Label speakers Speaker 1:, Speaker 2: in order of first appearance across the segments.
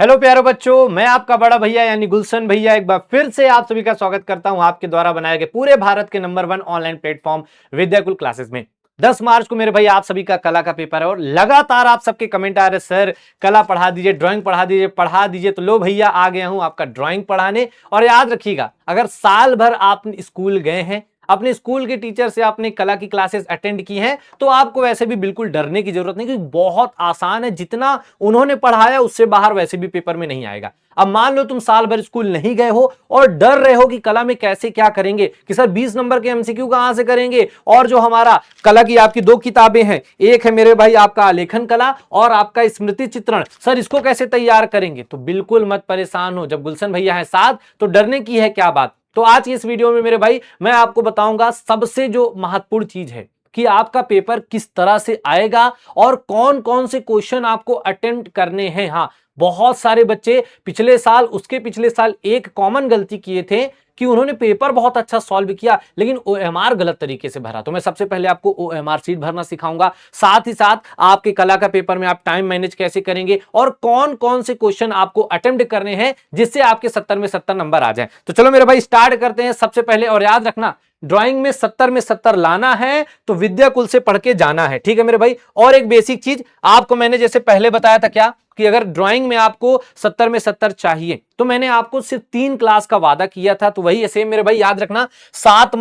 Speaker 1: Hello प्यारे बच्चों, मैं आपका बड़ा भैया यानी गुलशन भैया एक बार फिर से आप सभी का स्वागत करता हूं आपके द्वारा बनाए गए पूरे भारत के number 1 online platform Vidyakul classes में। 10 मार्च को मेरे भाई आप सभी का कला का पेपर है और लगातार आप सबके कमेंट आ रहे सर कला पढ़ा दीजिए, ड्राइंग पढ़ा दीजिए। तो लो भैया आ गया हूं आपका ड्राइंग पढ़ाने। और याद रखिएगा, अगर साल भर आप स्कूल गए हैं, अपने स्कूल के टीचर से आपने कला की क्लासेस अटेंड की हैं, तो आपको वैसे भी बिल्कुल डरने की जरूरत नहीं, क्योंकि बहुत आसान है। जितना उन्होंने पढ़ाया उससे बाहर वैसे भी पेपर में नहीं आएगा। अब मान लो तुम साल भर स्कूल नहीं गए हो और डर रहे हो कि कला में कैसे क्या करेंगे, कि सर 20 नंबर के एमसीक्यू कहां से करेंगे। और जो हमारा कला की आपकी दो किताबें हैं, एक है मेरे भाई आपका आलेखन कला और आपका स्मृति चित्रण, सर इसको कैसे तैयार करेंगे। तो बिल्कुल मत परेशान हो, जब गुलशन भैया है साथ तो डरने की है क्या बात। तो आज की इस वीडियो में मेरे भाई मैं आपको बताऊंगा सबसे जो महत्वपूर्ण चीज है कि आपका पेपर किस तरह से आएगा और कौन कौन से क्वेश्चन आपको अटेम्प्ट करने हैं। हाँ, बहुत सारे बच्चे पिछले साल उसके पिछले साल एक कॉमन गलती किए थे कि उन्होंने पेपर बहुत अच्छा सॉल्व किया लेकिन ओएमआर गलत तरीके से भरा। तो मैं सबसे पहले आपको ओएमआर सीट भरना सिखाऊंगा, साथ ही साथ आपके कला का पेपर में आप टाइम मैनेज कैसे करेंगे और कौन कौन से क्वेश्चन आपको अटेम्प्ट करने हैं जिससे आपके 70 में 70 नंबर आ जाए। तो चलो मेरे भाई स्टार्ट करते हैं सबसे पहले। और याद रखना, ड्राइंग में 70 में 70 लाना है तो विद्याकुल से पढ़ के जाना है, ठीक है मेरे भाई। और एक बेसिक चीज आपको मैंने जैसे पहले बताया था क्या, कि अगर ड्राइंग में आपको 70 में 70 चाहिए तो मैंने आपको सिर्फ 3 क्लास का वादा किया था। तो वही ऐसे मेरे भाई याद रखना, 7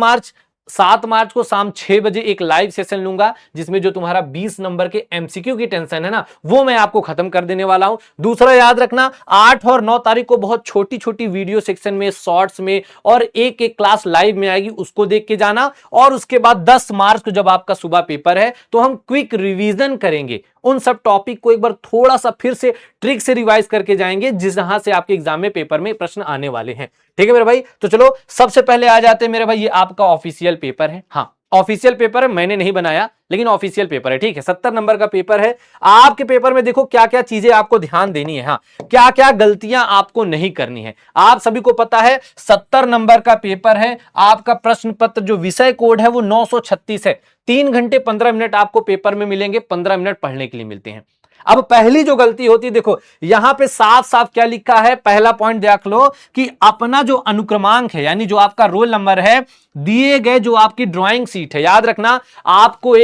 Speaker 1: मार्च को शाम 6 बजे एक लाइव सेशन लूंगा जिसमें जो तुम्हारा 20 नंबर के एमसीक्यू की टेंशन है ना, वो मैं आपको खत्म कर देने वाला हूं। दूसरा याद रखना, 8 और 9 तारीख को बहुत छोटी छोटी वीडियो सेक्शन में, शॉर्ट्स में और एक एक क्लास लाइव में आएगी, उसको देख के जाना। और उसके बाद 10 मार्च को जब आपका सुबह पेपर है तो हम क्विक रिवीजन करेंगे, उन सब टॉपिक को एक बार थोड़ा सा फिर से ट्रिक से रिवाइज करके जाएंगे जहां से आपके एग्जाम में पेपर में प्रश्न आने वाले हैं, ठीक है मेरे भाई। तो चलो सबसे पहले आ जाते हैं मेरे भाई, ये आपका ऑफिशियल पेपर है। हाँ, ऑफिशियल पेपर है, मैंने नहीं बनाया लेकिन ऑफिशियल पेपर है, ठीक है। 70 नंबर का पेपर है। आपके पेपर में देखो क्या क्या चीजें आपको ध्यान देनी है, हाँ क्या क्या गलतियां आपको नहीं करनी है। आप सभी को पता है 70 नंबर का पेपर है, आपका प्रश्न पत्र जो विषय कोड है वो 936 है। 3 घंटे 15 मिनट आपको पेपर में मिलेंगे, 15 मिनट पढ़ने के लिए मिलते हैं। अब पहली जो गलती होती है, देखो यहां पे साफ साफ क्या लिखा है, पहला पॉइंट देख लो कि अपना जो अनुक्रमांक है यानी जो आपका रोल नंबर है, दिए गए जो आपकी ड्राइंग सीट है, याद रखना आपको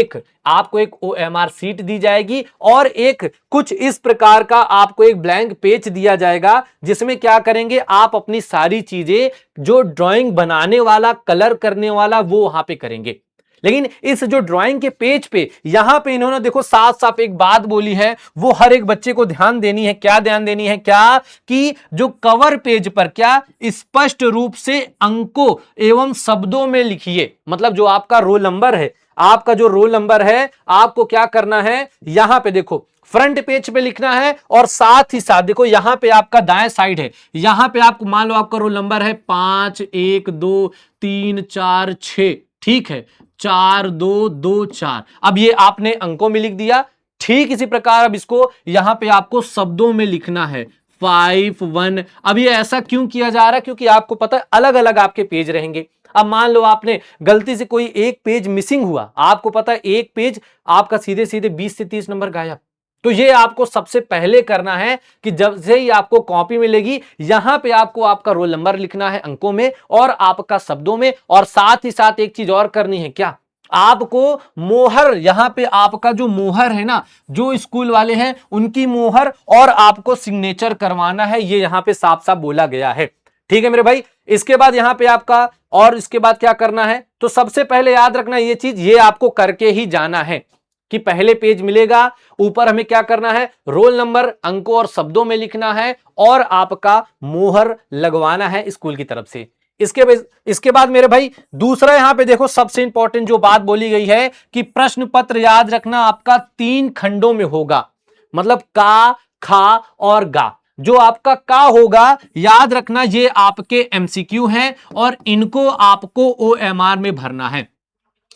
Speaker 1: एक ओएमआर सीट दी जाएगी और एक कुछ इस प्रकार का आपको एक ब्लैंक पेज दिया जाएगा जिसमें क्या करेंगे आप अपनी सारी चीजें जो ड्राइंग बनाने वाला, कलर करने वाला वो वहां पे करेंगे। लेकिन इस जो ड्राइंग के पेज पे यहां पे इन्होंने देखो साफ साफ एक बात बोली है, वो हर एक बच्चे को ध्यान देनी है। क्या ध्यान देनी है, क्या कि जो कवर पेज पर क्या स्पष्ट रूप से अंकों एवं शब्दों में लिखिए। मतलब जो आपका रोल नंबर है, आपका जो रोल नंबर है आपको क्या करना है, यहां पे देखो फ्रंट पेज पे लिखना है और साथ ही साथ देखो यहां पे आपका दाएं साइड है, यहां पे आपको मान लो आपका रोल नंबर है 5 1 2 3 4 6, ठीक है, 4 2 2 4। अब ये आपने अंकों में लिख दिया, ठीक इसी प्रकार अब इसको यहां पे आपको शब्दों में लिखना है 5 1। अब ये ऐसा क्यों किया जा रहा है, क्योंकि आपको पता है अलग अलग आपके पेज रहेंगे। अब मान लो आपने गलती से कोई एक पेज मिसिंग हुआ, आपको पता है एक पेज आपका सीधे सीधे 20 से 30 नंबर गायब। तो ये आपको सबसे पहले करना है कि जब से ही आपको कॉपी मिलेगी यहां पे आपको आपका रोल नंबर लिखना है अंकों में और आपका शब्दों में। और साथ ही साथ एक चीज और करनी है, क्या आपको मोहर, यहां पे आपका जो मोहर है ना, जो स्कूल वाले हैं उनकी मोहर और आपको सिग्नेचर करवाना है, ये यहां पे साफ साफ बोला गया है, ठीक है मेरे भाई। इसके बाद यहां पे आपका और इसके बाद क्या करना है, तो सबसे पहले याद रखना ये चीज, ये आपको करके ही जाना है कि पहले पेज मिलेगा, ऊपर हमें क्या करना है, रोल नंबर अंकों और शब्दों में लिखना है और आपका मोहर लगवाना है स्कूल की तरफ से। इसके बाद मेरे भाई दूसरा यहां पे देखो सबसे इंपॉर्टेंट जो बात बोली गई है कि प्रश्न पत्र याद रखना आपका 3 खंडों में होगा। मतलब का, खा और गा। जो आपका का होगा याद रखना ये आपके एमसीक्यू हैं और इनको आपको ओएमआर में भरना है।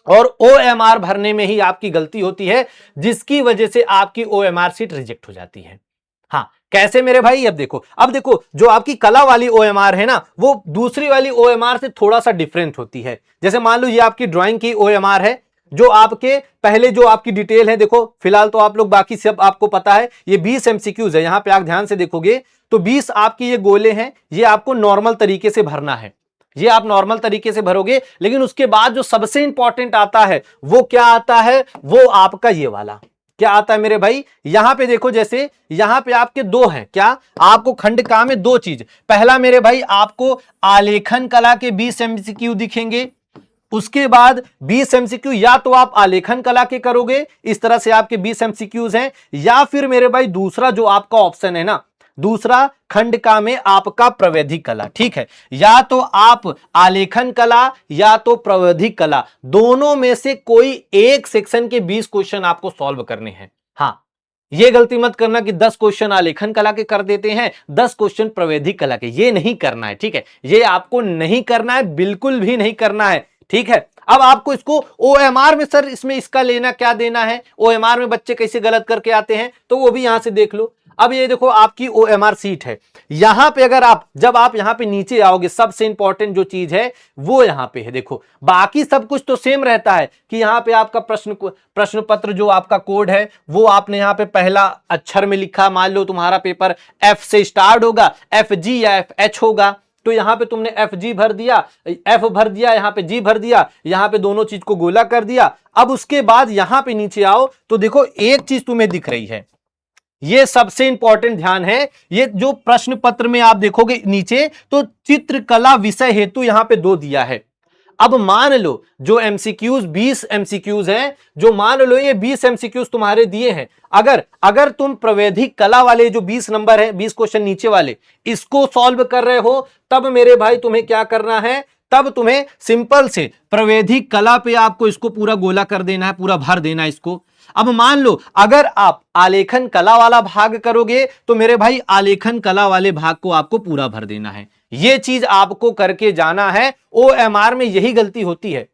Speaker 1: और ओएमआर भरने में ही आपकी गलती होती है जिसकी वजह से आपकी ओएमआर सीट रिजेक्ट हो जाती है। हाँ कैसे मेरे भाई, अब देखो जो आपकी कला वाली ओएमआर है ना, वो दूसरी वाली ओएमआर से थोड़ा सा डिफरेंट होती है। जैसे मान लो ये आपकी ड्राइंग की ओएमआर है, जो आपके पहले जो आपकी डिटेल है, देखो फिलहाल तो आप लोग बाकी सब आपको पता है, ये 20 एमसीक्यूज है। यहां पे आप ध्यान से देखोगे तो 20 आपकी ये गोले हैं, ये आपको नॉर्मल तरीके से भरना है, ये आप नॉर्मल तरीके से भरोगे। लेकिन उसके बाद जो सबसे इंपॉर्टेंट आता है वो क्या आता है, वो आपका ये वाला क्या आता है मेरे भाई, यहां पे देखो, जैसे यहां पे आपके दो हैं, क्या आपको खंड का में दो चीज, पहला मेरे भाई आपको आलेखन कला के 20 एमसीक्यू दिखेंगे, उसके बाद 20 एमसीक्यू या तो आप आलेखन कला के करोगे, इस तरह से आपके 20 एमसीक्यूज हैं, या फिर मेरे भाई दूसरा जो आपका ऑप्शन है ना, दूसरा खंड का में आपका प्रवैधिक कला, ठीक है, या तो आप आलेखन कला या तो प्रवैधिक कला, दोनों में से कोई एक सेक्शन के 20 क्वेश्चन आपको सॉल्व करने हैं। हाँ, ये गलती मत करना कि 10 क्वेश्चन आलेखन कला के कर देते हैं, 10 क्वेश्चन प्रवैधिक कला के, ये नहीं करना है, ठीक है, ये आपको नहीं करना है, बिल्कुल भी नहीं करना है, ठीक है। अब आपको इसको ओएमआर में, सर इसमें इसका लेना क्या देना है, ओएमआर में बच्चे कैसे गलत करके आते हैं, तो वो भी यहां से देख लो। अब ये देखो आपकी ओएमआर सीट है, यहां पे अगर आप, जब आप यहां पे नीचे आओगे, सबसे इंपॉर्टेंट जो चीज है वो यहां पे है, देखो बाकी सब कुछ तो सेम रहता है कि यहां पे आपका प्रश्न पत्र जो आपका कोड है वो आपने यहां पे पहला अक्षर में लिखा, मान लो तुम्हारा पेपर एफ से स्टार्ट होगा, एफ जी या एफ एच होगा, तो यहां पे तुमने एफ जी भर दिया, एफ भर दिया, यहां पे जी भर दिया, यहां पे दोनों चीज को गोला कर दिया। अब उसके बाद यहां पे नीचे आओ तो देखो एक चीज तुम्हें दिख रही है, ये सबसे इंपॉर्टेंट ध्यान है, ये जो प्रश्न पत्र में आप देखोगे नीचे तो चित्रकला विषय हेतु यहां पे 2 दिया है। अब मान लो जो एमसीक्यूज 20 एमसीक्यूज हैं, जो मान लो ये 20 एमसीक्यूज तुम्हारे दिए हैं, अगर तुम प्रवैधिक कला वाले जो 20 नंबर है, 20 क्वेश्चन नीचे वाले, इसको सॉल्व कर रहे हो, तब मेरे भाई तुम्हें क्या करना है, तब तुम्हें सिंपल से प्रवैधिक कला पे आपको इसको पूरा गोला कर देना है, पूरा भर देना है इसको। अब मान लो अगर आप आलेखन कला वाला भाग करोगे तो मेरे भाई आलेखन कला वाले भाग को आपको पूरा भर देना है, ये चीज आपको करके जाना है। ओएमआर में यही गलती होती है।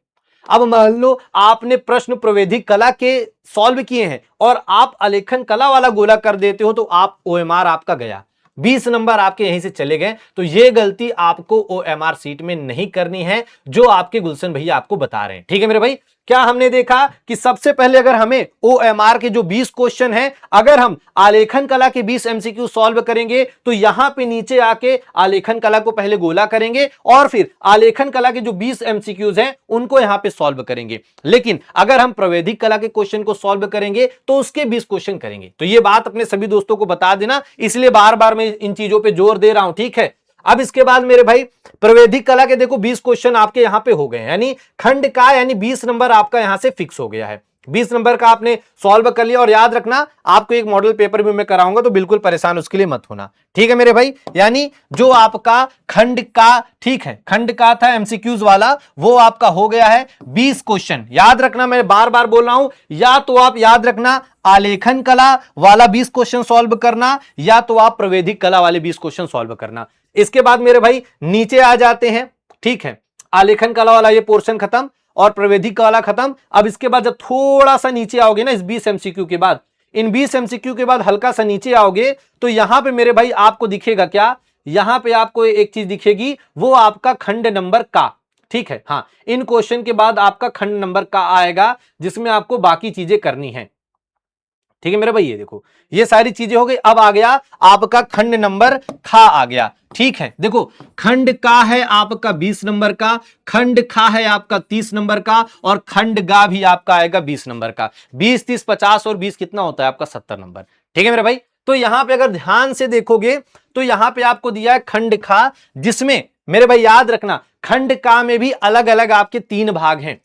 Speaker 1: अब मान लो आपने प्रश्न प्रवैधिक कला के सॉल्व किए हैं और आप आलेखन कला वाला गोला कर देते हो, तो आप ओएमआर आपका गया, 20 नंबर आपके यहीं से चले गए। तो ये गलती आपको ओएमआर सीट में नहीं करनी है, जो आपके गुलशन भैया आपको बता रहे हैं, ठीक है मेरे भाई। क्या हमने देखा कि सबसे पहले अगर हमें ओएमआर के जो 20 क्वेश्चन हैं, अगर हम आलेखन कला के 20 एमसीक्यू सॉल्व करेंगे तो यहां पे नीचे आके आलेखन कला को पहले गोला करेंगे और फिर आलेखन कला के जो 20 एमसीक्यूज हैं उनको यहां पे सॉल्व करेंगे। लेकिन अगर हम प्रवैधिक कला के क्वेश्चन को सॉल्व करेंगे तो उसके 20 क्वेश्चन करेंगे। तो ये बात अपने सभी दोस्तों को बता देना, इसलिए बार बार मैं इन चीजों पर जोर दे रहा हूं, ठीक है। अब इसके बाद मेरे भाई प्रवैधिक कला के देखो 20 क्वेश्चन आपके यहां पे हो गए, यानी खंड का, यानी 20 नंबर आपका यहां से फिक्स हो गया है, 20 नंबर का आपने सॉल्व कर लिया। और याद रखना आपको एक मॉडल पेपर भी मैं कराऊंगा, तो बिल्कुल परेशान उसके लिए मत होना, ठीक है मेरे भाई। यानी जो आपका खंड का, ठीक है, खंड का था एमसीक्यूज वाला, वो आपका हो गया है 20 क्वेश्चन। याद रखना, मैं बार बार बोल रहा हूं, या तो आप याद रखना आलेखन कला वाला 20 क्वेश्चन सॉल्व करना, या तो आप प्रवैधिक कला वाले 20 क्वेश्चन सॉल्व करना। इसके बाद मेरे भाई नीचे आ जाते हैं, ठीक है, आलेखन कला वाला ये पोर्शन खत्म और प्रवैधिक कला खत्म। अब इसके बाद जब थोड़ा सा नीचे आओगे ना, इस 20 एमसीक्यू के बाद, इन 20 एमसीक्यू के बाद हल्का सा नीचे आओगे तो यहां पे मेरे भाई आपको दिखेगा क्या, यहां पे आपको एक चीज दिखेगी, वो आपका खंड नंबर का, ठीक है। हाँ, इन क्वेश्चन के बाद आपका खंड नंबर का आएगा, जिसमें आपको बाकी चीजें करनी है, ठीक है मेरे भाई। ये देखो ये सारी चीजें हो गई। अब आ गया आपका खंड नंबर खा आ गया, ठीक है। देखो खंड का है आपका 20 नंबर का, खंड खा है आपका 30 नंबर का, और खंड गा भी आपका आएगा 20 नंबर का। 20 30 50 और 20 कितना होता है आपका 70 नंबर, ठीक है मेरे भाई। तो यहां पे अगर ध्यान से देखोगे तो यहां पे आपको दिया है खंड खा, जिसमें मेरे भाई याद रखना खंड का में भी अलग अलग आपके 3 भाग हैं,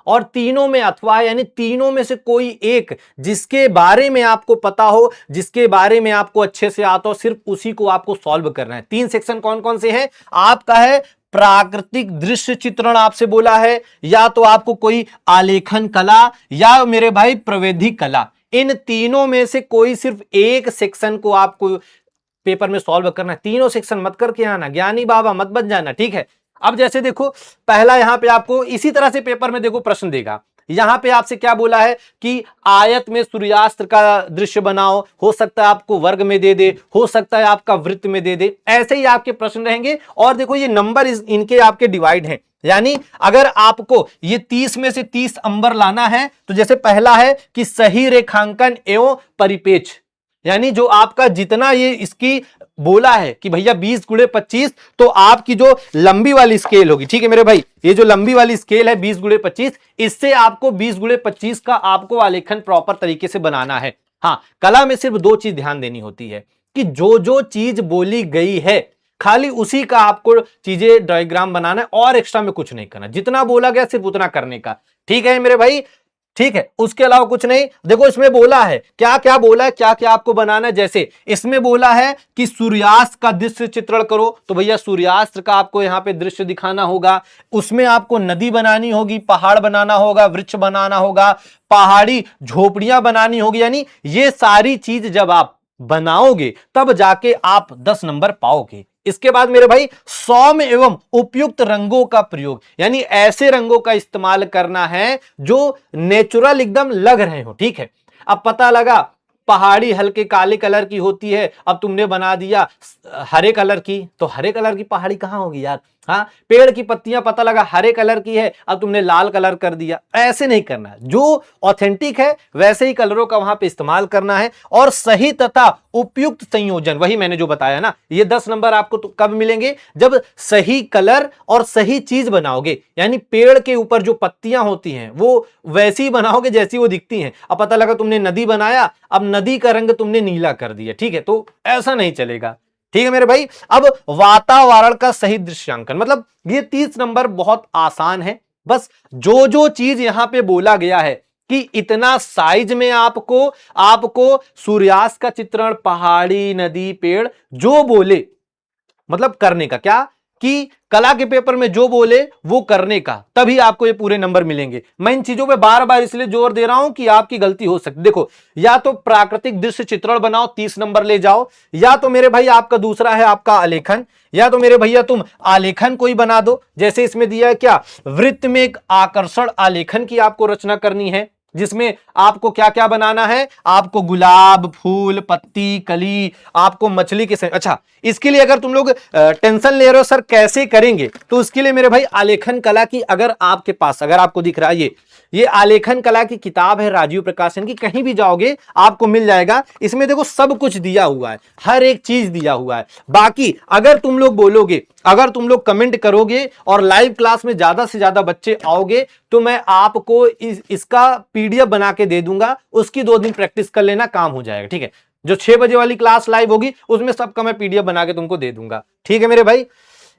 Speaker 1: और तीनों में अथवा, यानी तीनों में से कोई एक जिसके बारे में आपको पता हो, जिसके बारे में आपको अच्छे से आता हो, सिर्फ उसी को आपको सॉल्व करना है। 3 सेक्शन कौन कौन से हैं आपका है, प्राकृतिक दृश्य चित्रण आपसे बोला है, या तो आपको कोई आलेखन कला, या मेरे भाई प्रवैधिक कला। इन तीनों में से कोई सिर्फ एक सेक्शन को आपको पेपर में सॉल्व करना है। तीनों सेक्शन मत करके आना, ज्ञानी बाबा मत बन जाना, ठीक है। अब जैसे देखो पहला यहां पे आपको इसी तरह से पेपर में देखो प्रश्न देगा, यहां पे आपसे क्या बोला है कि आयत में सूर्यास्त का दृश्य बनाओ, हो सकता है आपको वर्ग में दे दे, हो सकता है आपका वृत्त में दे दे, ऐसे ही आपके प्रश्न रहेंगे। और देखो ये नंबर इनके आपके डिवाइड हैं, यानी अगर आपको ये 30 में से 30 अंबर लाना है तो जैसे पहला है कि सही रेखांकन एवं परिपेक्ष, यानी जो आपका जितना ये इसकी बोला है कि भैया 20 गुणे 25, तो आपकी जो लंबी वाली स्केल होगी, ठीक है मेरे भाई, ये जो लंबी वाली स्केल है 20 गुणे 25, इससे आपको 20 गुणे 25 का आपको आलेखन प्रॉपर तरीके से बनाना है। हाँ, कला में सिर्फ दो चीज ध्यान देनी होती है कि जो जो चीज बोली गई है खाली उसी का आपको चीजें डायग्राम बनाना है और एक्स्ट्रा में कुछ नहीं करना, जितना बोला गया सिर्फ उतना करने का, ठीक है मेरे भाई, ठीक है, उसके अलावा कुछ नहीं। देखो इसमें बोला है क्या क्या बोला है, क्या क्या आपको बनाना है। जैसे इसमें बोला है कि सूर्यास्त का दृश्य चित्रण करो, तो भैया सूर्यास्त का आपको यहां पे दृश्य दिखाना होगा। उसमें आपको नदी बनानी होगी, पहाड़ बनाना होगा, वृक्ष बनाना होगा, पहाड़ी झोपड़ियां बनानी होगी, यानी ये सारी चीज जब आप बनाओगे तब जाके आप 10 नंबर पाओगे। इसके बाद मेरे भाई सौम्य एवं उपयुक्त रंगों का प्रयोग, यानी ऐसे रंगों का इस्तेमाल करना है जो नेचुरल एकदम लग रहे हो, ठीक है। अब पता लगा पहाड़ी हल्के काले कलर की होती है, अब तुमने बना दिया हरे कलर की, तो हरे कलर की पहाड़ी कहां होगी यार। हाँ, पेड़ की पत्तियां पता लगा हरे कलर की है, अब तुमने लाल कलर कर दिया, ऐसे नहीं करना है। जो ऑथेंटिक है वैसे ही कलरों का वहां पे इस्तेमाल करना है और सही तथा उपयुक्त संयोजन, वही मैंने जो बताया ना, ये 10 नंबर आपको तो कब मिलेंगे, जब सही कलर और सही चीज बनाओगे, यानी पेड़ के ऊपर जो पत्तियां होती हैं वो वैसी बनाओगे जैसी वो दिखती हैं। अब पता लगा तुमने नदी बनाया, अब नदी का रंग तुमने नीला कर दिया, ठीक है, तो ऐसा नहीं चलेगा, ठीक है मेरे भाई। अब वातावरण का सही दृश्यांकन, मतलब ये 30 नंबर बहुत आसान है, बस जो जो चीज यहां पे बोला गया है कि इतना साइज में आपको सूर्यास्त का चित्रण, पहाड़ी, नदी, पेड़ जो बोले, मतलब करने का क्या कि कला के पेपर में जो बोले वो करने का, तभी आपको ये पूरे नंबर मिलेंगे। मैं इन चीजों पे बार बार इसलिए जोर दे रहा हूं कि आपकी गलती हो सकती। देखो, या तो प्राकृतिक दृश्य चित्रण बनाओ 30 नंबर ले जाओ, या तो मेरे भाई आपका दूसरा है आपका आलेखन, या तो मेरे भैया तुम आलेखन कोई बना दो। जैसे इसमें दिया है क्या, वृत्त में एक आकर्षण आलेखन की आपको रचना करनी है, जिसमें आपको क्या क्या बनाना है, आपको गुलाब, फूल, पत्ती, कली, आपको मछली के अच्छा, इसके लिए अगर तुम लोग टेंशन ले रहे हो सर कैसे करेंगे, तो उसके लिए मेरे भाई आलेखन कला की अगर आपके पास, अगर आपको दिख रहा है ये आलेखन कला की किताब है राजीव प्रकाशन की, कहीं भी जाओगे आपको मिल जाएगा। इसमें देखो सब कुछ दिया हुआ है, हर एक चीज दिया हुआ है। बाकी अगर तुम लोग बोलोगे, अगर तुम लोग कमेंट करोगे और लाइव क्लास में ज्यादा से ज्यादा बच्चे आओगे तो मैं आपको इसका पीडीएफ बना के दे दूंगा, उसकी 2 दिन प्रैक्टिस कर लेना, काम हो जाएगा, ठीक है। जो 6 बजे वाली क्लास लाइव होगी उसमें सबका मैं पीडीएफ बना के तुमको दे दूंगा, ठीक है मेरे भाई।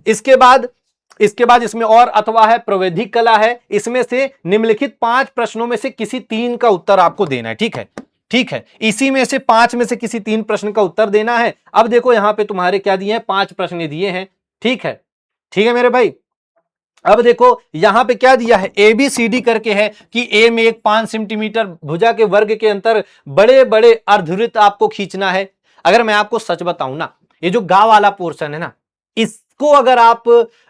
Speaker 1: इसके बाद इसमें और अथवा है, प्रवैधिक कला है, इसमें से निम्नलिखित 5 प्रश्नों में से किसी 3 का उत्तर आपको देना है, ठीक है, ठीक है, इसी में से 5 में से किसी 3 प्रश्न का उत्तर देना है। अब देखो यहां पे तुम्हारे क्या दिए हैं, 5 प्रश्न दिए हैं, ठीक है, ठीक है मेरे भाई। अब देखो यहां पे क्या दिया है, ABCD करके है कि ए में एक 5 सेंटीमीटर भुजा के वर्ग के अंतर बड़े बड़े अर्धवृत्त आपको खींचना है। अगर मैं आपको सच बताऊं ना, ये जो गा वाला पोर्शन है ना, इसको अगर आप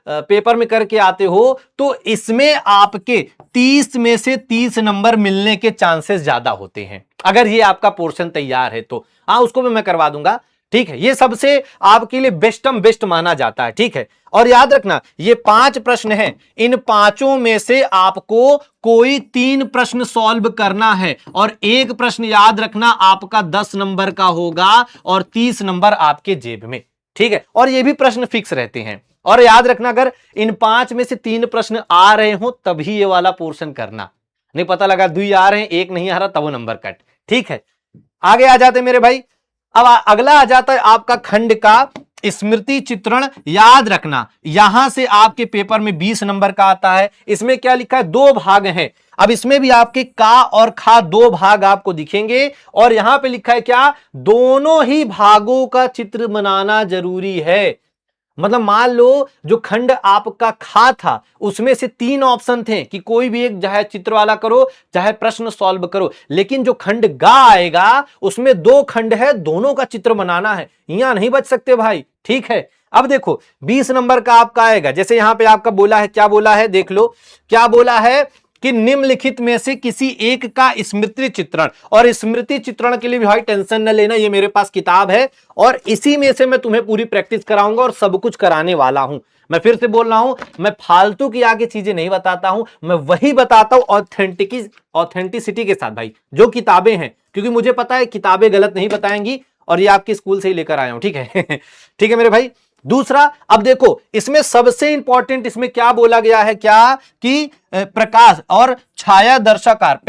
Speaker 1: पेपर में करके आते हो तो इसमें आपके 30 में से 30 नंबर मिलने के चांसेस ज्यादा होते हैं, अगर ये आपका पोर्शन तैयार है तो। हाँ, उसको भी मैं करवा दूंगा, ठीक है, ये सबसे आपके लिए बेस्ट माना जाता है, ठीक है। और याद रखना ये 5 प्रश्न हैं, इन 5 में से आपको कोई 3 प्रश्न सॉल्व करना है और एक प्रश्न याद रखना आपका 10 नंबर का होगा और 30 नंबर आपके जेब में, ठीक है। और ये भी प्रश्न फिक्स रहते हैं। और याद रखना अगर इन 5 में से 3 प्रश्न आ रहे हो तभी ये वाला पोर्शन करना, नहीं पता लगा 2 आ रहे हैं 1 नहीं आ रहा तब वो नंबर कट, ठीक है। आगे आ जाते मेरे भाई, अब अगला आ जाता है आपका खंड का स्मृति चित्रण। याद रखना यहां से आपके पेपर में 20 नंबर का आता है। इसमें क्या लिखा है, 2 भाग हैं। अब इसमें भी आपके का और खा 2 भाग आपको दिखेंगे और यहां पे लिखा है क्या, दोनों ही भागों का चित्र बनाना जरूरी है। मतलब मान लो जो खंड आपका खा था उसमें से 3 ऑप्शन थे कि कोई भी एक, चाहे चित्र वाला करो चाहे प्रश्न सॉल्व करो, लेकिन जो खंड गा आएगा उसमें 2 खंड है, दोनों का चित्र बनाना है, यहां नहीं बच सकते भाई, ठीक है। अब देखो 20 नंबर का आपका आएगा, जैसे यहां पे आपका बोला है, क्या बोला है देख लो, क्या बोला है कि निम्नलिखित में से किसी एक का स्मृति चित्रण, और स्मृति चित्रण के लिए भी भाई टेंशन न लेना, ये मेरे पास किताब है और इसी में से मैं तुम्हें पूरी प्रैक्टिस कराऊंगा और सब कुछ कराने वाला हूं। मैं फिर से बोल रहा हूं, मैं फालतू की आगे चीजें नहीं बताता हूं, मैं वही बताता हूं ऑथेंटिसिटी के साथ भाई, जो किताबें हैं, क्योंकि मुझे पता है किताबें गलत नहीं बताएंगी और ये आपके स्कूल से ही लेकर आया हूं, ठीक है। ठीक है मेरे भाई। दूसरा, अब देखो इसमें सबसे इंपॉर्टेंट इसमें क्या बोला गया है, क्या कि प्रकाश और छाया दर्शाकार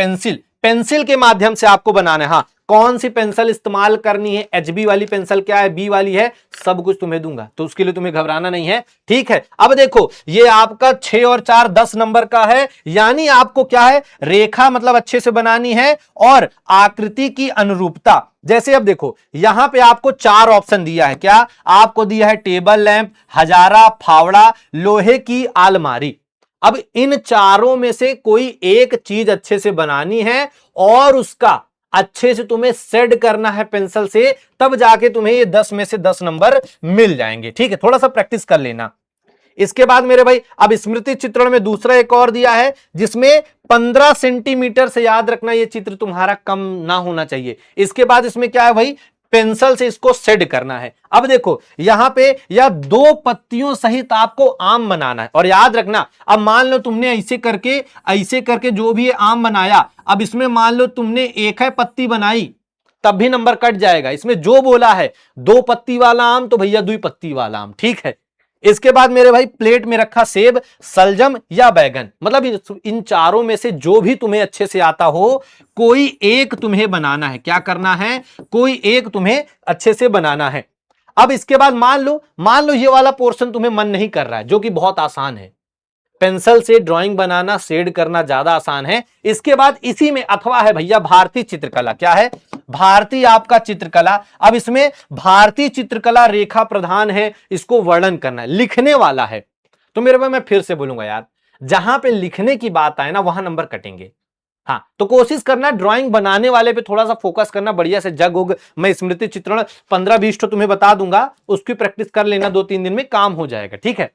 Speaker 1: पेंसिल के माध्यम से आपको बनाना है। हाँ, कौन सी पेंसिल इस्तेमाल करनी है, एचबी वाली पेंसिल क्या है, बी वाली है, सब कुछ तुम्हें दूंगा, तो उसके लिए तुम्हें घबराना नहीं है, ठीक है। अब देखो ये आपका 6 और 4 10 नंबर का है, यानी आपको क्या है, रेखा मतलब अच्छे से बनानी है और आकृति की अनुरूपता। जैसे अब देखो यहां पे आपको 4 ऑप्शन दिया है, क्या आपको दिया है, टेबल लैंप, हजारा, फावड़ा, लोहे की आलमारी। अब इन चारों में से कोई एक चीज अच्छे से बनानी है और उसका अच्छे से तुम्हें सेट करना है पेंसिल से, तब जाके तुम्हें ये 10 में से 10 नंबर मिल जाएंगे, ठीक है। थोड़ा सा प्रैक्टिस कर लेना। इसके बाद मेरे भाई अब स्मृति चित्रण में दूसरा एक और दिया है, जिसमें 15 सेंटीमीटर से, याद रखना ये चित्र तुम्हारा कम ना होना चाहिए। इसके बाद इसमें क्या है भाई, पेंसिल से इसको सेट करना है। अब देखो यहां पे या 2 पत्तियों सहित आपको आम बनाना है, और याद रखना अब मान लो तुमने ऐसे करके जो भी आम बनाया, अब इसमें मान लो तुमने एक है पत्ती बनाई, तब भी नंबर कट जाएगा। इसमें जो बोला है 2 पत्ती वाला आम, तो भैया 2 पत्ती वाला आम, ठीक है। इसके बाद मेरे भाई प्लेट में रखा सेब, सलजम या बैगन, मतलब इन चारों में से जो भी तुम्हें अच्छे से आता हो, कोई एक तुम्हें बनाना है। क्या करना है, कोई एक तुम्हें अच्छे से बनाना है। अब इसके बाद मान लो ये वाला पोर्शन तुम्हें मन नहीं कर रहा है, जो कि बहुत आसान है, पेंसिल से ड्राइंग बनाना, शेड करना ज्यादा आसान है। इसके बाद इसी में अथवा है भैया भारतीय चित्रकला, क्या है, भारतीय आपका चित्रकला। अब इसमें भारतीय चित्रकला रेखा प्रधान है, इसको वर्णन करना है, लिखने वाला है। तो मेरे भाई मैं फिर से बोलूंगा यार, जहां पे लिखने की बात आए ना वहां नंबर कटेंगे। हाँ, तो कोशिश करना ड्राइंग बनाने वाले पे थोड़ा सा फोकस करना, बढ़िया से जग उग, मैं स्मृति चित्रण 15-20 तो तुम्हें बता दूंगा, उसकी प्रैक्टिस कर लेना, 2-3 दिन में काम हो जाएगा, ठीक है।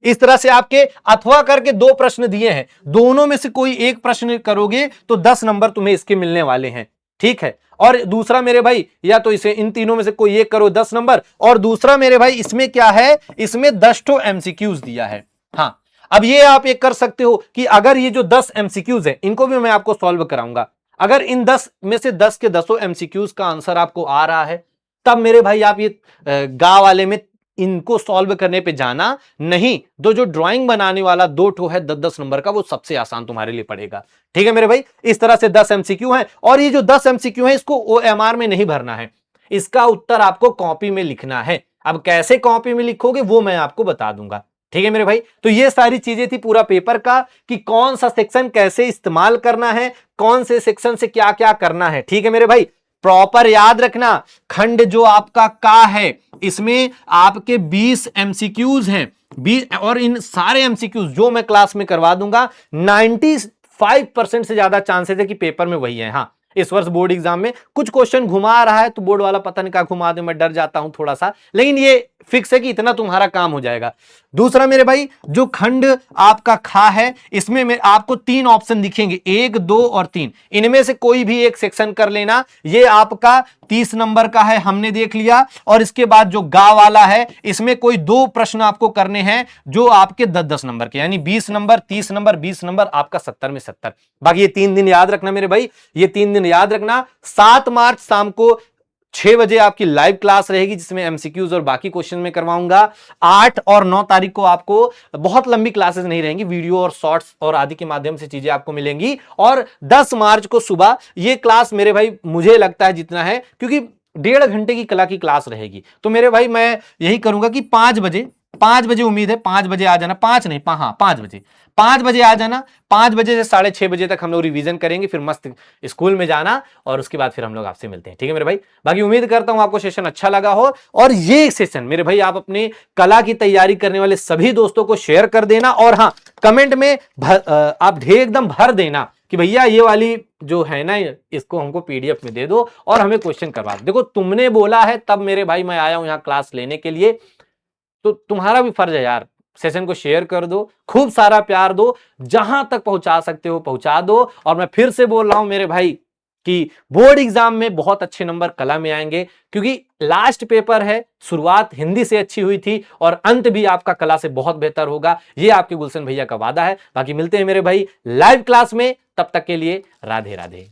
Speaker 1: इस तरह से आपके अथवा करके 2 प्रश्न दिए हैं, दोनों में से कोई एक प्रश्न करोगे तो 10 नंबर तुम्हें इसके मिलने वाले हैं, ठीक है। और दूसरा मेरे भाई, या तो इसे इन तीनों में से कोई एक करो 10 नंबर, और दूसरा मेरे भाई इसमें क्या है, इसमें 10 तो एमसीक्यूज दिया है। हाँ, अब ये आप एक कर सकते हो कि अगर ये जो 10 एमसीक्यूज है, इनको भी मैं आपको सॉल्व कराऊंगा, अगर इन 10 में से 10 के 10 एमसीक्यूज का आंसर आपको आ रहा है, तब मेरे भाई आप ये गा वाले में इनको सॉल्व करने पे जाना नहीं, तो जो ड्राइंग बनाने वाला 2 ठो है 10-10 नंबर का, वो सबसे आसान तुम्हारे लिए पड़ेगा, ठीक है मेरे भाई। इस तरह से 10 एमसीक्यू हैं, और ये जो 10 एमसीक्यू हैं इसको ओएमआर में नहीं भरना है, इसका उत्तर आपको कॉपी में लिखना है। अब कैसे कॉपी में लिखोगे वो मैं आपको बता दूंगा, ठीक है मेरे भाई। तो ये सारी चीजें थी पूरा पेपर का, कि कौन सा सेक्शन कैसे इस्तेमाल करना है, कौन से सेक्शन से क्या क्या करना है, ठीक है मेरे भाई। प्रॉपर याद रखना, खंड जो आपका का है, इसमें आपके 20 एमसीक्यूज हैं, 20, और इन सारे एमसीक्यूज जो मैं क्लास में करवा दूंगा, 95% से ज्यादा चांसेस है कि पेपर में वही है। हाँ, इस वर्ष बोर्ड एग्जाम में कुछ क्वेश्चन घुमा रहा है, तो बोर्ड वाला पता नहीं क्या घुमा दे, मैं डर जाता हूं थोड़ा सा, लेकिन ये फिक्स है कि इतना तुम्हारा काम हो जाएगा। दूसरा मेरे भाई, जो खंड आपका खा है, इसमें में आपको 3 ऑप्शन दिखेंगे, 1, 2 और 3, इनमें से कोई भी एक सेक्शन कर लेना। ये आपका 30 नंबर का है, हमने देख लिया। और इसके बाद जो गा वाला है, इसमें कोई 2 प्रश्न आपको करने हैं, जो आपके 10-10 नंबर के, यानी 20 नंबर, 30 नंबर, 20 नंबर, आपका 70 में 70। बाकी ये 3 दिन याद रखना मेरे भाई, ये 3 दिन याद रखना। 7 मार्च शाम को 6 बजे आपकी लाइव क्लास रहेगी, जिसमें एमसीक्यूज और बाकी क्वेश्चन में करवाऊंगा। 8 और 9 तारीख को आपको बहुत लंबी क्लासेस नहीं रहेंगी, वीडियो और शॉर्ट्स और आदि के माध्यम से चीजें आपको मिलेंगी। और 10 मार्च को सुबह ये क्लास मेरे भाई, मुझे लगता है जितना है, क्योंकि 1.5 घंटे की कला की क्लास रहेगी, तो मेरे भाई मैं यही करूंगा कि 5 बजे उम्मीद है 5 बजे आ जाना, 5 नहीं, हाँ 5 बजे आ जाना। 5 बजे से 6:30 बजे तक हम लोग रिवीजन करेंगे, फिर मस्त स्कूल में जाना, और उसके बाद फिर हम लोग आपसे मिलते हैं, ठीक है मेरे भाई। बाकी उम्मीद करता हूं आपको सेशन अच्छा लगा हो, और ये सेशन मेरे भाई आप अपने कला की तैयारी करने वाले सभी दोस्तों को शेयर कर देना। और हाँ, कमेंट में आप ढेर एकदम भर देना कि भैया ये वाली जो है ना, इसको हमको पीडीएफ में दे दो और हमें क्वेश्चन करवा दो। देखो तुमने बोला है तब मेरे भाई मैं आया हूं यहाँ क्लास लेने के लिए, तो तुम्हारा भी फर्ज है यार, सेशन को शेयर कर दो, खूब सारा प्यार दो, जहां तक पहुंचा सकते हो पहुंचा दो। और मैं फिर से बोल रहा हूं मेरे भाई कि बोर्ड एग्जाम में बहुत अच्छे नंबर कला में आएंगे, क्योंकि लास्ट पेपर है, शुरुआत हिंदी से अच्छी हुई थी और अंत भी आपका कला से बहुत बेहतर होगा, ये आपके गुलशन भैया का वादा है। बाकी मिलते हैं मेरे भाई लाइव क्लास में, तब तक के लिए राधे राधे।